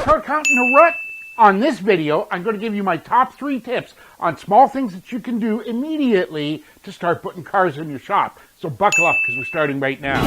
car count in a rut? On this video, I'm going to give you my top 3 tips on small things that you can do immediately to start putting cars in your shop. So buckle up because we're starting right now.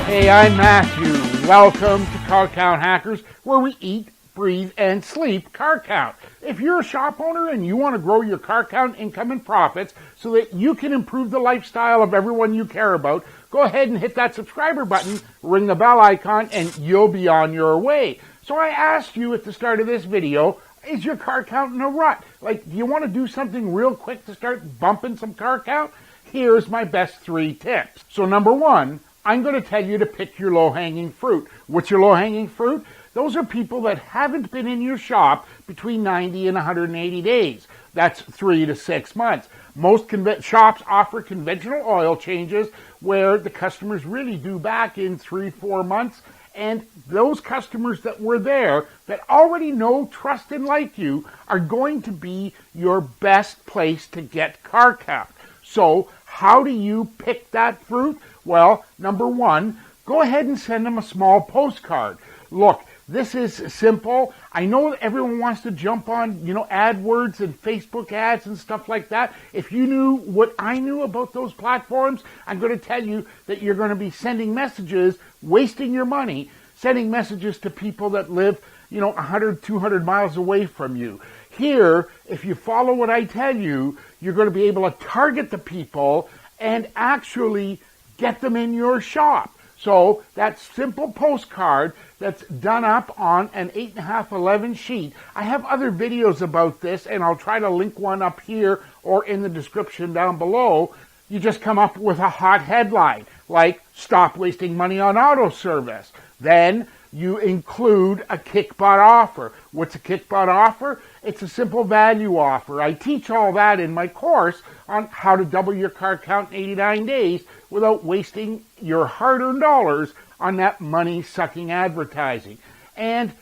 Hey, I'm Matthew. Welcome to Car Count Hackers, where we eat, breathe, and sleep car count. If you're a shop owner and you want to grow your car count, income, and profits so that you can improve the lifestyle of everyone you care about, go ahead and hit that subscriber button, ring the bell icon, and you'll be on your way. So I asked you at the start of this video, is your car count in a rut? Like, do you want to do something real quick to start bumping some car count? Here's my best 3 tips. So number 1, I'm going to tell you to pick your low-hanging fruit. What's your low-hanging fruit? Those are people that haven't been in your shop between 90 and 180 days. That's 3 to 6 months. Most shops offer conventional oil changes where the customers really due back in 3-4 months. And those customers that were there that already know, trust, and like you are going to be your best place to get car count. So how do you pick that fruit? Well, number 1, go ahead and send them a small postcard. Look, this is simple. I know that everyone wants to jump on, AdWords and Facebook ads and stuff like that. If you knew what I knew about those platforms, I'm going to tell you that you're going to be sending messages, wasting your money, sending messages to people that live, 100, 200 miles away from you. Here, if you follow what I tell you, you're going to be able to target the people and actually get them in your shop. So that simple postcard that's done up on an 8.5-11 sheet. I have other videos about this, and I'll try to link one up here or in the description down below. You just come up with a hot headline, like, stop wasting money on auto service. Then you include a kick butt offer. What's a kick butt offer? It's a simple value offer. I teach all that in my course on how to double your car count in 89 days without wasting your hard-earned dollars on that money-sucking advertising. And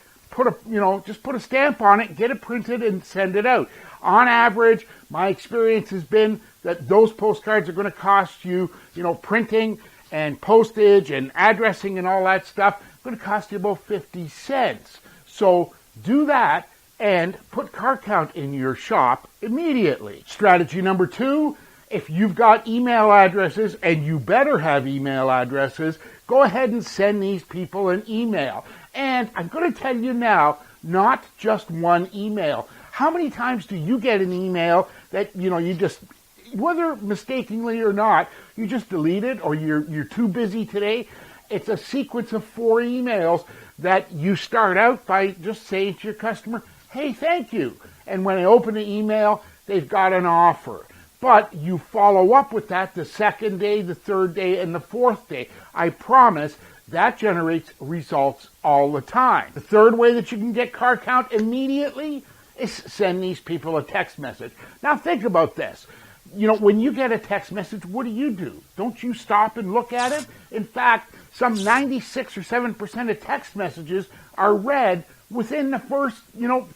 just put a stamp on it, get it printed, and send it out. On average, my experience has been that those postcards are going to cost you, printing and postage and addressing and all that stuff, going to cost you about 50 cents. So do that and put car count in your shop immediately. Strategy number 2, if you've got email addresses, and you better have email addresses, go ahead and send these people an email. And I'm going to tell you now, not just one email. How many times do you get an email that, you just, whether mistakenly or not, you just delete it or you're too busy today? It's a sequence of 4 emails that you start out by just saying to your customer, hey, thank you. And when I open the email, they've got an offer. But you follow up with that the 2nd day, the 3rd day, and the 4th day. I promise that generates results all the time. The 3rd way that you can get car count immediately is send these people a text message. Now think about this. When you get a text message, what do? Don't you stop and look at it? In fact, some 96 or 7% of text messages are read within the first,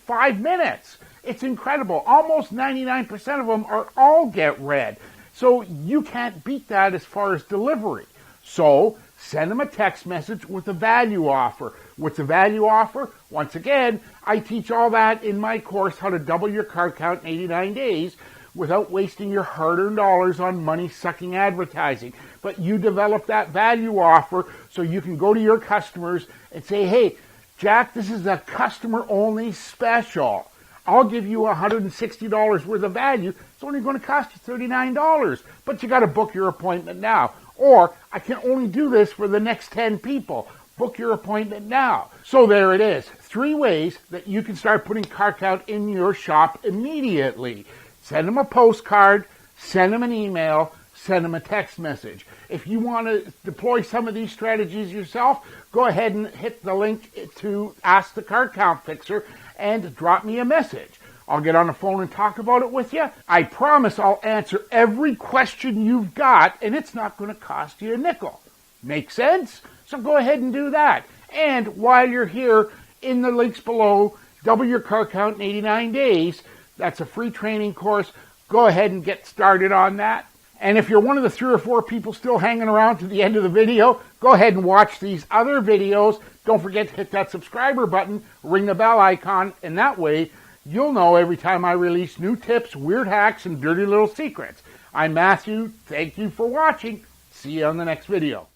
5 minutes. It's incredible. Almost 99% of them all get read. So you can't beat that as far as delivery. So send them a text message with a value offer. What's a value offer? Once again, I teach all that in my course, How to Double Your Car Count in 89 Days without wasting your hard-earned dollars on money-sucking advertising. But you develop that value offer so you can go to your customers and say, hey, Jack, this is a customer-only special. I'll give you $160 worth of value. It's only going to cost you $39, but you got to book your appointment now. Or I can only do this for the next 10 people. Book your appointment now. So there it is. 3 ways that you can start putting car count in your shop immediately. Send them a postcard, send them an email, send them a text message. If you want to deploy some of these strategies yourself, go ahead and hit the link to Ask the Car Count Fixer and drop me a message. I'll get on the phone and talk about it with you. I promise I'll answer every question you've got, and it's not going to cost you a nickel. Make sense? So go ahead and do that. And while you're here, in the links below, Double Your Car Count in 89 Days. That's a free training course. Go ahead and get started on that. And if you're one of the 3 or 4 people still hanging around to the end of the video, go ahead and watch these other videos. Don't forget to hit that subscriber button, ring the bell icon, and that way you'll know every time I release new tips, weird hacks, and dirty little secrets. I'm Matthew. Thank you for watching. See you on the next video.